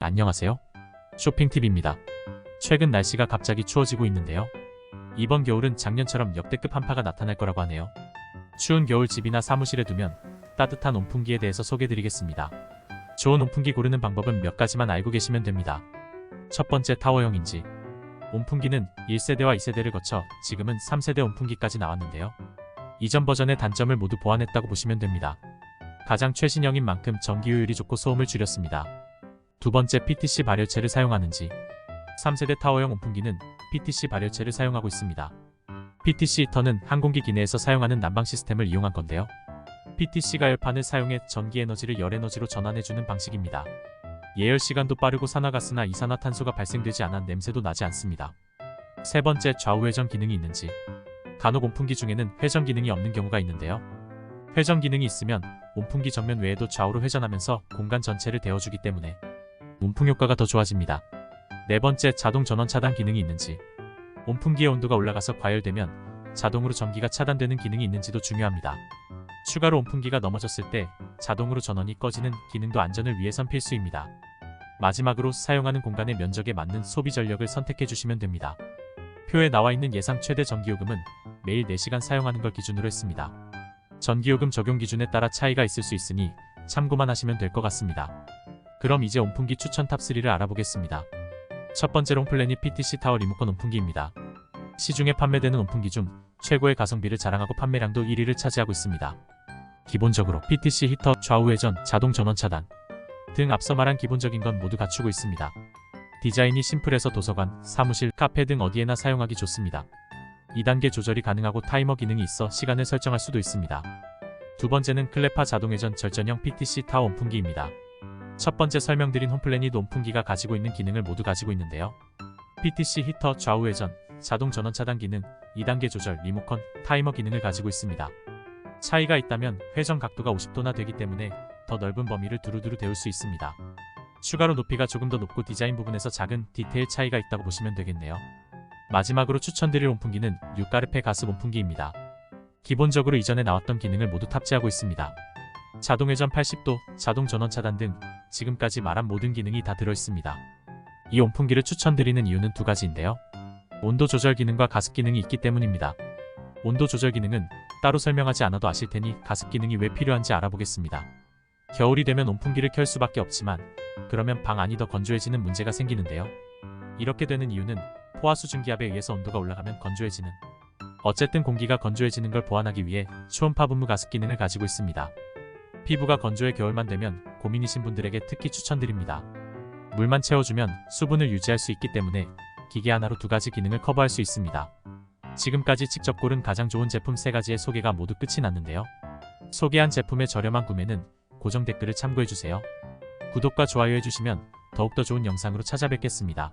안녕하세요. 쇼핑팁입니다. 최근 날씨가 갑자기 추워지고 있는데요. 이번 겨울은 작년처럼 역대급 한파가 나타날 거라고 하네요. 추운 겨울 집이나 사무실에 두면 따뜻한 온풍기에 대해서 소개드리겠습니다. 좋은 온풍기 고르는 방법은 몇 가지만 알고 계시면 됩니다. 첫 번째, 타워형인지. 온풍기는 1세대와 2세대를 거쳐 지금은 3세대 온풍기까지 나왔는데요. 이전 버전의 단점을 모두 보완했다고 보시면 됩니다. 가장 최신형인 만큼 전기 효율이 좋고 소음을 줄였습니다. 두 번째, PTC 발열체를 사용하는지. 3세대 타워형 온풍기는 PTC 발열체를 사용하고 있습니다. PTC 히터는 항공기 기내에서 사용하는 난방 시스템을 이용한 건데요. PTC가 열판을 사용해 전기 에너지를 열 에너지로 전환해주는 방식입니다. 예열 시간도 빠르고 산화가스나 이산화탄소가 발생되지 않아 냄새도 나지 않습니다. 세 번째, 좌우 회전 기능이 있는지. 간혹 온풍기 중에는 회전 기능이 없는 경우가 있는데요. 회전 기능이 있으면 온풍기 정면 외에도 좌우로 회전하면서 공간 전체를 데워주기 때문에 온풍 효과가 더 좋아집니다. 네 번째, 자동 전원 차단 기능이 있는지. 온풍기의 온도가 올라가서 과열되면 자동으로 전기가 차단되는 기능이 있는지도 중요합니다. 추가로 온풍기가 넘어졌을 때 자동으로 전원이 꺼지는 기능도 안전을 위해선 필수입니다. 마지막으로, 사용하는 공간의 면적에 맞는 소비 전력을 선택해 주시면 됩니다. 표에 나와 있는 예상 최대 전기요금은 매일 4시간 사용하는 걸 기준으로 했습니다. 전기요금 적용 기준에 따라 차이가 있을 수 있으니 참고만 하시면 될 것 같습니다. 그럼 이제 온풍기 추천 탑3를 알아보겠습니다. 첫 번째로 홈플래닛 PTC 타워 리모컨 온풍기입니다. 시중에 판매되는 온풍기 중 최고의 가성비를 자랑하고 판매량도 1위를 차지하고 있습니다. 기본적으로 PTC 히터, 좌우 회전, 자동 전원 차단 등 앞서 말한 기본적인 건 모두 갖추고 있습니다. 디자인이 심플해서 도서관, 사무실, 카페 등 어디에나 사용하기 좋습니다. 2단계 조절이 가능하고 타이머 기능이 있어 시간을 설정할 수도 있습니다. 두 번째는 클레파 자동회전 절전형 PTC 타워 온풍기입니다. 첫 번째 설명드린 홈플래닛 온풍기가 가지고 있는 기능을 모두 가지고 있는데요. PTC 히터, 좌우 회전, 자동 전원 차단 기능, 2단계 조절, 리모컨, 타이머 기능을 가지고 있습니다. 차이가 있다면 회전 각도가 50도나 되기 때문에 더 넓은 범위를 두루두루 데울 수 있습니다. 추가로 높이가 조금 더 높고 디자인 부분에서 작은 디테일 차이가 있다고 보시면 되겠네요. 마지막으로 추천드릴 온풍기는 뉴까르페 가습 온풍기입니다. 기본적으로 이전에 나왔던 기능을 모두 탑재하고 있습니다. 자동 회전 80도, 자동 전원 차단 등 지금까지 말한 모든 기능이 다 들어있습니다. 이 온풍기를 추천드리는 이유는 두 가지인데요. 온도 조절 기능과 가습 기능이 있기 때문입니다. 온도 조절 기능은 따로 설명하지 않아도 아실 테니 가습 기능이 왜 필요한지 알아보겠습니다. 겨울이 되면 온풍기를 켤 수밖에 없지만 그러면 방 안이 더 건조해지는 문제가 생기는데요. 이렇게 되는 이유는 포화 수증 기압에 의해서 온도가 올라가면 건조해지는, 어쨌든 공기가 건조해지는 걸 보완하기 위해 초음파 분무 가습 기능을 가지고 있습니다. 피부가 건조해 겨울만 되면 고민이신 분들에게 특히 추천드립니다. 물만 채워주면 수분을 유지할 수 있기 때문에 기계 하나로 두 가지 기능을 커버할 수 있습니다. 지금까지 직접 고른 가장 좋은 제품 3가지의 소개가 모두 끝이 났는데요. 소개한 제품의 저렴한 구매는 고정 댓글을 참고해주세요. 구독과 좋아요 해주시면 더욱더 좋은 영상으로 찾아뵙겠습니다.